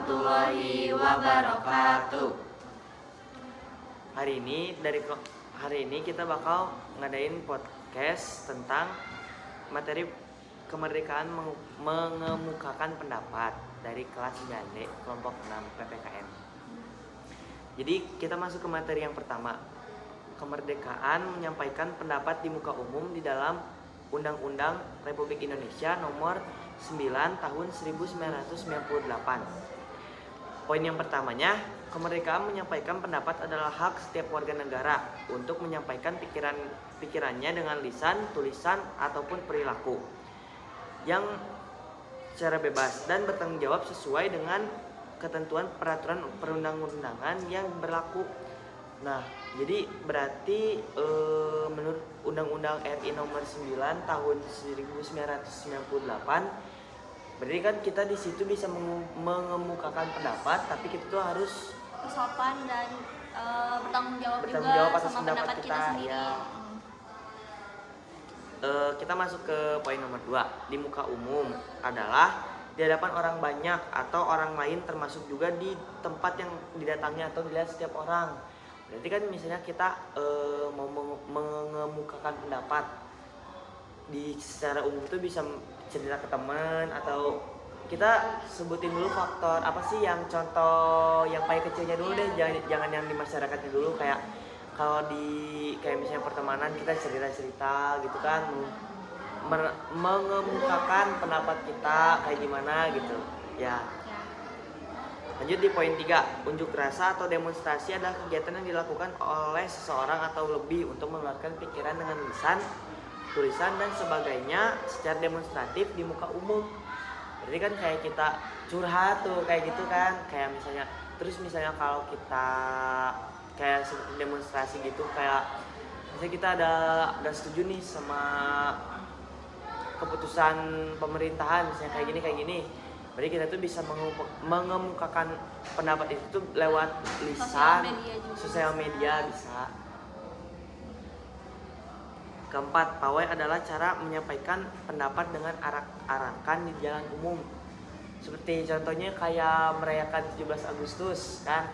warahmatullahi wabarakatuh. Hari ini kita bakal ngadain podcast tentang materi kemerdekaan mengemukakan pendapat dari kelas 9D kelompok 6 PPKN. Jadi kita masuk ke materi yang pertama. Kemerdekaan menyampaikan pendapat di muka umum di dalam Undang-Undang Republik Indonesia Nomor 9 Tahun 1998. Poin yang pertamanya, kemerdekaan menyampaikan pendapat adalah hak setiap warga negara untuk menyampaikan pikirannya dengan lisan, tulisan, ataupun perilaku yang secara bebas dan bertanggung jawab sesuai dengan ketentuan peraturan perundang-undangan yang berlaku. Nah, jadi berarti menurut Undang-Undang RI Nomor 9 Tahun 1998, berarti kan kita di situ bisa mengemukakan pendapat, tapi kita tuh harus Sopan dan bertanggung jawab bertanggung juga jawab atas sama pendapat kita sendiri. ya. Kita masuk ke poin nomor 2. Di muka umum adalah di hadapan orang banyak atau orang lain, termasuk juga di tempat yang didatangi atau dilihat setiap orang. Berarti kan misalnya kita mau mengemukakan pendapat di secara umum tuh bisa cerita ke teman, atau kita sebutin dulu faktor apa sih yang contoh yang paling kecilnya dulu deh, jangan yang di masyarakatnya dulu. Kayak kalau kayak misalnya pertemanan kita cerita gitu kan, mengemukakan pendapat kita kayak gimana gitu ya. Lanjut di poin 3, unjuk rasa atau demonstrasi adalah kegiatan yang dilakukan oleh seseorang atau lebih untuk mengeluarkan pikiran dengan lisan, tulisan, dan sebagainya secara demonstratif di muka umum. Berarti kan kayak kita curhat tuh kayak gitu kan, kayak misalnya kalau kita kayak seperti demonstrasi gitu, kayak misalnya kita ada setuju nih sama keputusan pemerintahan misalnya kayak gini. Berarti kita tuh bisa mengemukakan pendapat itu tuh lewat lisan, sosial media bisa. Keempat, pawai adalah cara menyampaikan pendapat dengan arak-arakan di jalan umum. Seperti contohnya kayak merayakan 17 Agustus kan.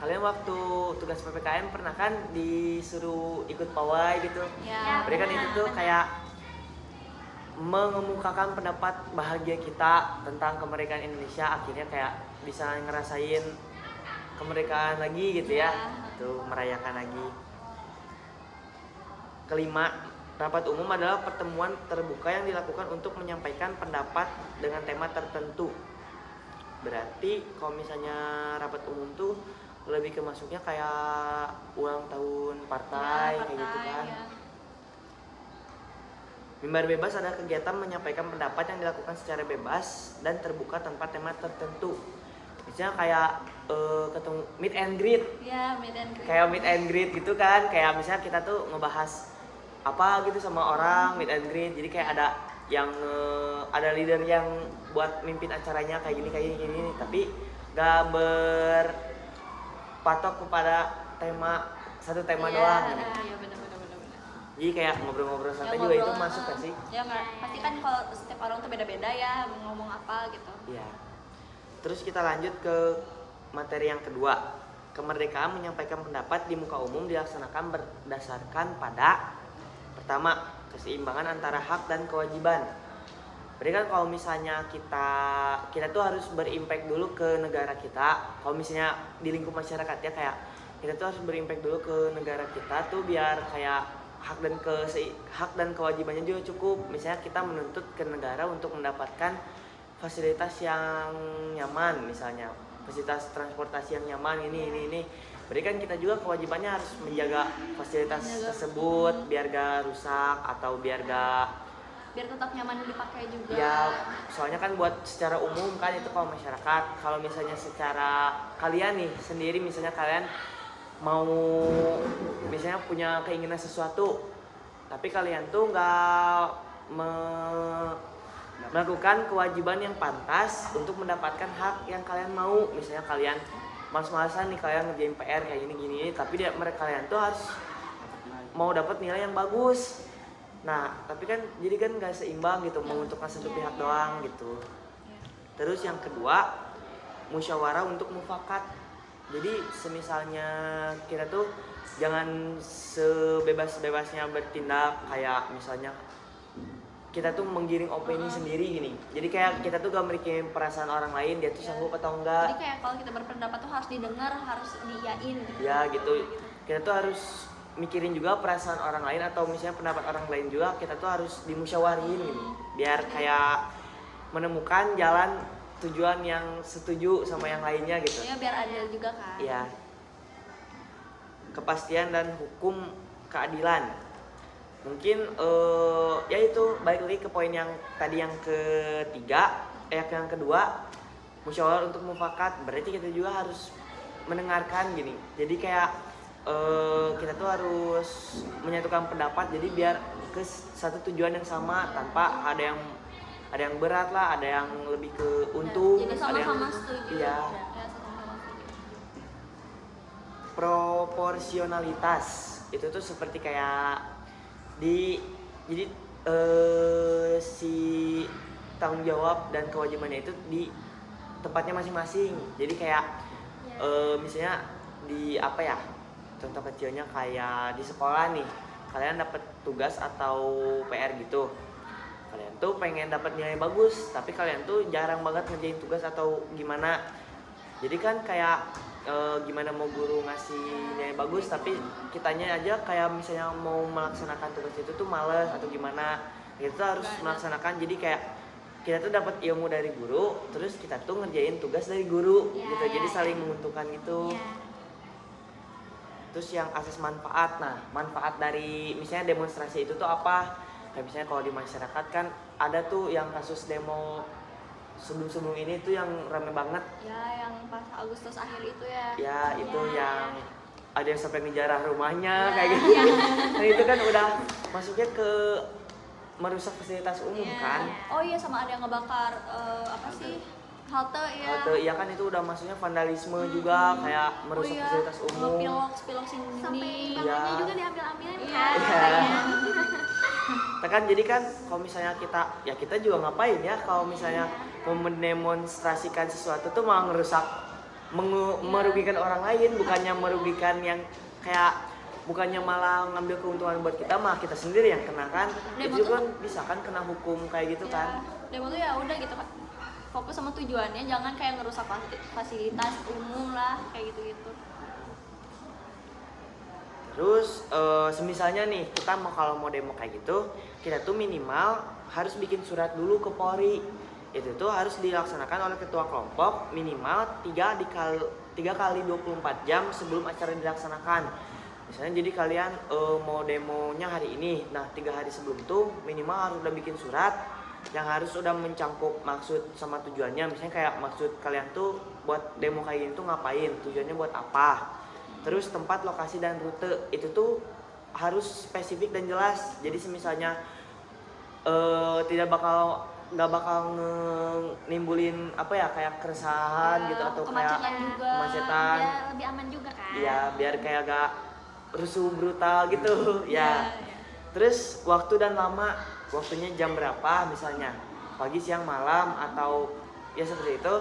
Kalian waktu tugas PPKN pernah kan disuruh ikut pawai gitu? Ya, berarti kan itu tuh kayak mengemukakan pendapat bahagia kita tentang kemerdekaan Indonesia. Akhirnya kayak bisa ngerasain kemerdekaan lagi gitu ya. Tuh merayakan lagi. Kelima, rapat umum adalah pertemuan terbuka yang dilakukan untuk menyampaikan pendapat dengan tema tertentu. Berarti kalau misalnya rapat umum tuh lebih ke masuknya kayak ulang tahun partai kayak gitu kan. Mimbar bebas adalah kegiatan menyampaikan pendapat yang dilakukan secara bebas dan terbuka tanpa tema tertentu. Misalnya kayak ketemu meet and greet. Ya, meet and greet. Kayak meet and greet gitu kan. Kayak misalnya kita tuh ngebahas apa gitu sama orang, meet and greet. Jadi kayak ada yang ada leader yang buat mimpin acaranya kayak gini, tapi gak berpatok kepada satu tema doang. Iya, benar. Jadi kayak ngobrol-ngobrol santai juga itu masuk gak sih? Ya nggak, pasti kan kalau setiap orang tuh beda-beda ya ngomong apa gitu. Iya. Terus kita lanjut ke materi yang kedua. Kemerdekaan menyampaikan pendapat di muka umum dilaksanakan berdasarkan pada pertama, keseimbangan antara hak dan kewajiban. Berarti kan kalau misalnya kita tuh harus berimpact dulu ke negara kita. Kalau misalnya di lingkup masyarakat ya, kayak kita tuh harus berimpact dulu ke negara kita tuh biar kayak hak dan kewajibannya juga cukup. Misalnya kita menuntut ke negara untuk mendapatkan fasilitas yang nyaman, misalnya fasilitas transportasi yang nyaman ini. Berarti kan kita juga kewajibannya harus menjaga fasilitas tersebut biar gak rusak atau biar tetap nyaman dipakai juga. Ya, soalnya kan buat secara umum kan itu kalau masyarakat. Kalau misalnya secara kalian nih sendiri, misalnya kalian mau misalnya punya keinginan sesuatu, tapi kalian tuh nggak melakukan kewajiban yang pantas untuk mendapatkan hak yang kalian mau. Misalnya kalian malas-malasan nih kalian ngerjain PR kayak gini, tapi kalian tuh harus mau dapat nilai yang bagus. Nah, tapi kan jadi kan nggak seimbang gitu, menguntungkan satu pihak doang gitu. Terus yang kedua, musyawarah untuk mufakat. Jadi semisalnya kita tuh jangan sebebas-bebasnya bertindak kayak misalnya kita tuh menggiring opini sendiri gini. Jadi kayak kita tuh gak memiliki perasaan orang lain dia tuh sanggup atau Jadi enggak. kayak kalau kita berpendapat tuh harus didengar, harus diiyain gitu. Ya gitu. Kita tuh harus mikirin juga perasaan orang lain atau misalnya pendapat orang lain juga kita tuh harus dimusyawarin gitu. Biar kayak menemukan jalan tujuan yang setuju sama yang lainnya gitu. Ya biar adil juga kan. Iya. Kepastian dan hukum keadilan. Mungkin ya itu balik lagi ke poin yang tadi yang ketiga, yang kedua, musyawarah untuk mufakat. Berarti kita juga harus mendengarkan gini. Jadi kayak kita tuh harus menyatukan pendapat jadi biar ke satu tujuan yang sama tanpa ada yang berat lah, ada yang lebih ke untung, Jadi ada yang sama-sama setuju. iya. Ya, sama-sama setuju. Proporsionalitas itu tuh seperti kayak jadi si tanggung jawab dan kewajibannya itu di tempatnya masing-masing. Jadi kayak misalnya di apa ya, contoh kecilnya kayak di sekolah nih, kalian dapat tugas atau PR gitu, kalian tuh pengen dapat nilai bagus tapi kalian tuh jarang banget ngerjain tugas atau gimana. Jadi kan kayak gimana mau guru ngasih nilai bagus tapi kitanya aja kayak misalnya mau melaksanakan tugas itu tuh males atau gimana, kita tuh harus melaksanakan. Jadi kayak kita tuh dapat ilmu dari guru terus kita tuh ngerjain tugas dari guru gitu, jadi saling menguntungkan gitu. Terus yang asas manfaat, nah manfaat dari misalnya demonstrasi itu tuh apa, kayak misalnya kalau di masyarakat kan ada tuh yang kasus demo sebelum ini tuh yang rame banget Ya, yang pas Agustus akhir itu ya. ya, itu yang ada yang sampai ngejarah rumahnya Ya. kayak gitu. Nah itu kan udah masuknya ke merusak fasilitas umum kan. Oh iya, sama ada yang ngebakar apa sih, halte ya. Halte, iya kan itu udah masuknya vandalisme juga, kayak merusak fasilitas umum. Spilok sini. Sampai Iya. bahannya juga diambil-ambilin Iya. kan. Kan jadi kan kalau misalnya kita juga ngapain ya kalau misalnya mau mendemonstrasikan sesuatu tuh malah ngerusak, merugikan orang lain, bukannya merugikan yang kayak bukannya malah ngambil keuntungan buat kita, malah kita sendiri yang kena kan. Demo Itu tuh- kan bisa kan kena hukum kayak gitu kan. Demo tuh ya udah gitu kan. Fokus sama tujuannya, jangan kayak ngerusak fasilitas umum lah, kayak gitu-gitu. Terus semisalnya nih kita kalau mau demo kayak gitu, kita tuh minimal harus bikin surat dulu ke Polri. Itu tuh harus dilaksanakan oleh ketua kelompok minimal 3 kali 24 jam sebelum acara dilaksanakan. Misalnya jadi kalian mau demonya hari ini, nah 3 hari sebelum tuh minimal harus udah bikin surat yang harus udah mencangkup maksud sama tujuannya. Misalnya kayak maksud kalian tuh buat demo kayak gini tuh ngapain, tujuannya buat apa. Terus tempat, lokasi, dan rute itu tuh harus spesifik dan jelas. Jadi misalnya nggak bakal nimbulin apa ya, kayak keresahan Ya, gitu atau kayak kemacetan juga. kemacetan. Biar lebih aman juga kan. Iya, biar kayak gak rusuh brutal gitu. Ya. Iya. Terus waktu dan lama, waktunya jam berapa misalnya, pagi, siang, malam, atau ya seperti itu.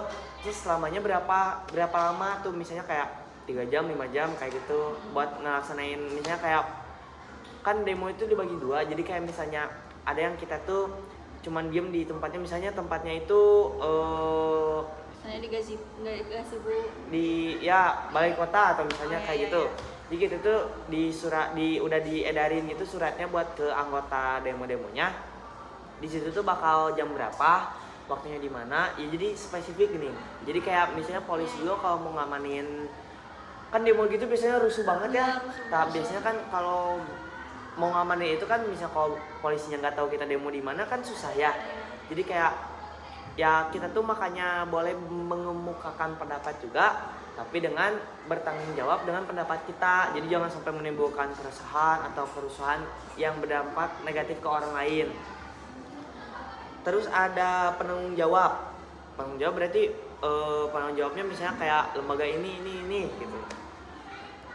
Terus selamanya berapa lama tuh, misalnya kayak 3 jam, 5 jam kayak gitu buat ngelaksanain. Misalnya kayak kan demo itu dibagi 2, jadi kayak misalnya ada yang kita tuh cuman diem di tempatnya, misalnya tempatnya itu Misalnya di gazebo. di ya balai kota atau misalnya Oh, iya, kayak iya, gitu. iya. Jadi gitu tuh udah diedarin gitu suratnya buat ke anggota demo-demonya. Di situ tuh bakal jam berapa, waktunya di mana. Ya jadi spesifik gini. Jadi kayak misalnya polisi juga kalau mau ngamanin, kan demo gitu biasanya rusuh banget ya. Iya, rusuh Nah, banget. biasanya kan kalau mau ngamanin itu kan misalnya kalau polisinya nggak tahu kita demo di mana kan susah ya. Jadi kayak ya kita tuh makanya boleh mengemukakan pendapat juga, tapi dengan bertanggung jawab dengan pendapat kita. Jadi jangan sampai menimbulkan keresahan atau kerusuhan yang berdampak negatif ke orang lain. Terus ada penanggung jawab. Penanggung jawab berarti penanggung jawabnya misalnya kayak lembaga ini gitu.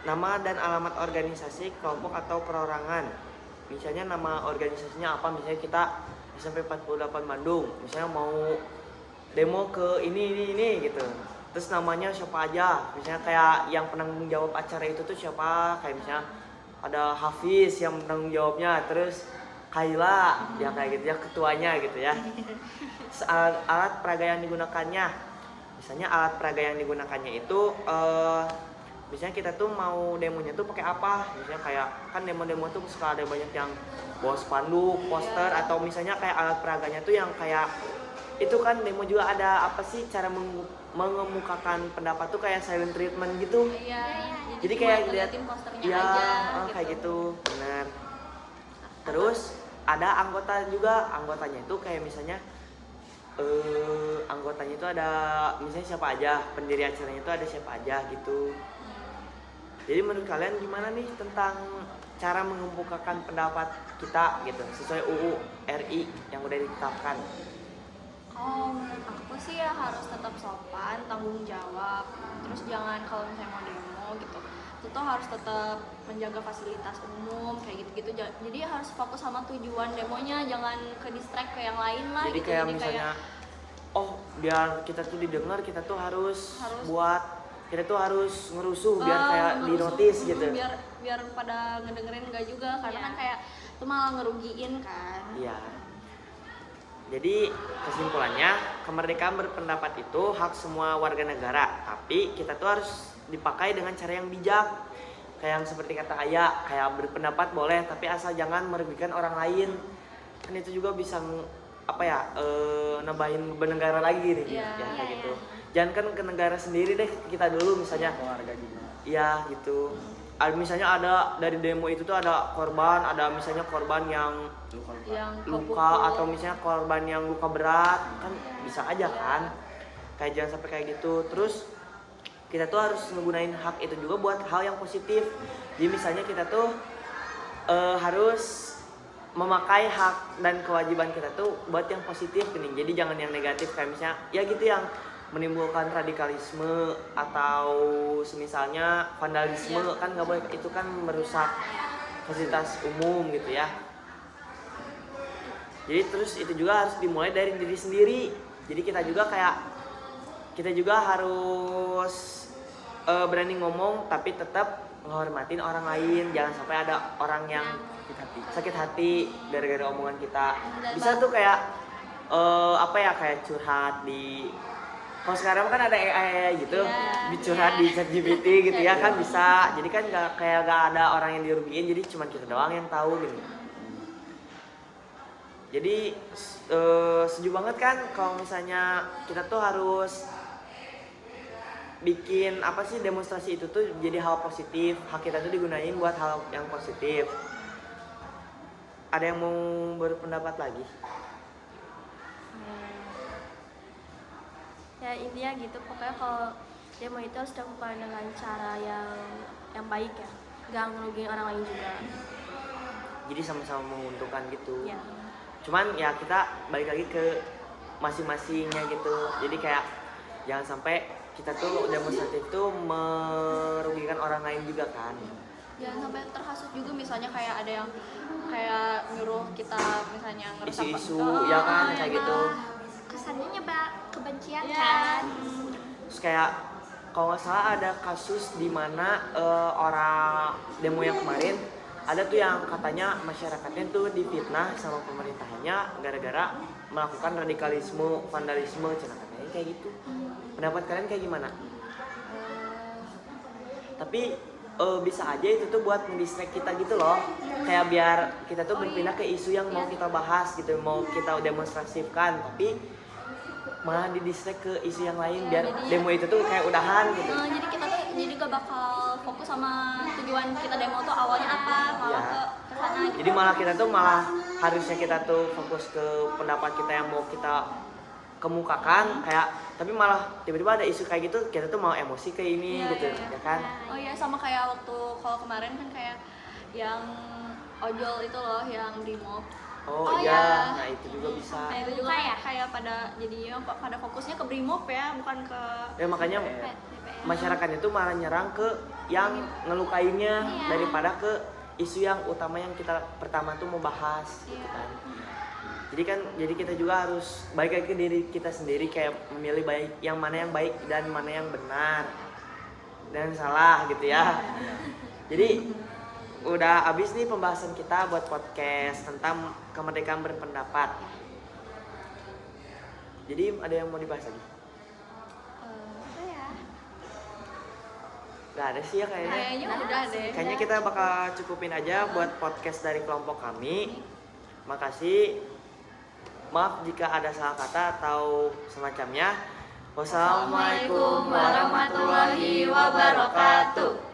Nama dan alamat organisasi, kelompok atau perorangan. Misalnya nama organisasinya apa, misalnya kita SMP 48 Bandung, misalnya mau demo ke ini gitu. terus namanya siapa aja, misalnya kayak yang penanggung jawab acara itu tuh siapa, kayak misalnya ada Hafiz yang penanggung jawabnya, terus Kaila ya kayak gitu ya ketuanya gitu ya. Alat peraga yang digunakannya, misalnya alat peraga yang digunakannya itu misalnya kita tuh mau demonya tuh pakai apa, misalnya kayak kan demo-demo tuh suka ada banyak yang bawa spanduk, poster, atau misalnya kayak alat peraganya tuh yang kayak itu kan demo juga ada apa sih cara mengemukakan pendapat tuh kayak silent treatment gitu. Iya. Jadi cuma kayak lihat ngeliatin posternya ya aja kayak gitu, benar. Terus ada anggota juga, anggotanya itu kayak misalnya anggotanya itu ada misalnya siapa aja, pendiri acaranya itu ada siapa aja gitu. Jadi menurut kalian gimana nih tentang cara mengemukakan pendapat kita gitu sesuai UU RI yang udah ditetapkan? Oh, menurut aku sih ya harus tetap sopan, tanggung jawab. Terus jangan kalau misalnya mau demo gitu, itu tuh harus tetap menjaga fasilitas umum kayak gitu-gitu. Jadi harus fokus sama tujuan demonya, jangan ke distract ke yang lain lah. Jadi gitu. kayak misalnya, oh biar kita tuh didengar, kita tuh harus kita tuh harus ngerusuh biar kayak di notice gitu. Biar pada ngedengerin enggak juga, karena kan kayak itu malah ngerugiin kan. Iya. Jadi kesimpulannya, kemerdekaan berpendapat itu hak semua warga negara, tapi kita tuh harus dipakai dengan cara yang bijak. Kayak yang seperti kata Ayah, kayak berpendapat boleh, tapi asal jangan merugikan orang lain. Kan itu juga bisa nambahin beban negara lagi nih, kayak gitu. Jangan kan ke negara sendiri deh, kita dulu misalnya. Keluarga juga. Iya gitu. Misalnya ada dari demo itu tuh ada korban, ada misalnya korban yang luka atau misalnya korban yang luka berat, kan bisa aja kan. Kayak jangan sampai kayak gitu. Terus kita tuh harus menggunakan hak itu juga buat hal yang positif. Jadi misalnya kita tuh harus memakai hak dan kewajiban kita tuh buat yang positif nih. Jadi jangan yang negatif kayak misalnya ya gitu yang menimbulkan radikalisme atau semisalnya vandalisme, kan nggak boleh, itu kan merusak fasilitas umum gitu ya. Jadi terus itu juga harus dimulai dari diri sendiri. Jadi kita juga harus berani ngomong tapi tetap menghormatin orang lain. Jangan sampai ada orang yang sakit hati gara-gara omongan kita. Bisa tuh kayak kayak curhat di, kalau sekarang kan ada AI gitu, curhat di ChatGPT gitu ya kan bisa. Jadi kan gak ada orang yang dirugiin, jadi cuma kita doang yang tahu gitu. Jadi setuju banget kan kalau misalnya kita tuh harus bikin demonstrasi itu tuh jadi hal positif, hak kita tuh digunain buat hal yang positif. Ada yang mau berpendapat lagi? Ya intinya gitu, pokoknya kalau demo itu harus dilakukan dengan cara yang baik ya, nggak ngerugiin orang lain juga. Jadi sama-sama menguntungkan gitu. Ya. Cuman ya kita balik lagi ke masing-masingnya gitu. Jadi kayak jangan sampai kita tuh demonstratif tuh merugikan orang lain juga kan. Jangan sampai terhasut juga, misalnya kayak ada yang kayak nyuruh kita misalnya ngerusak Isu-isu ya kan kayak gitu. Kesannya nyebar kebencian Iya. kan. Terus kayak kalau nggak salah ada kasus di mana orang demo yang kemarin ada tuh yang katanya masyarakatnya tuh difitnah sama pemerintahannya gara-gara melakukan radikalisme, vandalisme, katanya kayak gitu. Pendapat kalian kayak gimana? Tapi bisa aja itu tuh buat mendistract kita gitu loh, kayak biar kita tuh berpindah ke isu yang mau kita bahas gitu, mau kita demonstrasikan, tapi malah didistract ke isu yang lain biar demo itu tuh kayak udahan gitu. Jadi kita tuh gak bakal fokus sama tujuan kita demo tuh awalnya apa, malah ke sana gitu. Jadi malah kita tuh harusnya kita tuh fokus ke pendapat kita yang mau kita kemukakan, kayak tapi malah tiba-tiba ada isu kayak gitu, kita tuh mau emosi ke ini gitu. Ya kan? Oh iya, sama kayak waktu kalau kemarin kan kayak yang ojol itu loh, yang brimob. Oh iya, nah itu juga bisa. Nah itu juga kayak pada jadinya pada fokusnya ke brimob ya, bukan ke Ya makanya masyarakatnya tuh malah nyerang ke yang ngelukainnya daripada ke isu yang utama yang kita pertama tuh mau bahas gitu kan. Jadi kita juga harus balik lagi ke diri kita sendiri, kayak memilih baik yang mana yang baik dan mana yang benar dan salah gitu ya. Jadi udah habis nih pembahasan kita buat podcast tentang kemerdekaan berpendapat. Jadi ada yang mau dibahas lagi? Apa ya? Gak ada sih ya kayaknya. Kayaknya udah deh. Kayaknya kita bakal cukupin aja buat podcast dari kelompok kami. Makasih. Maaf jika ada salah kata atau semacamnya. Wassalamualaikum warahmatullahi wabarakatuh.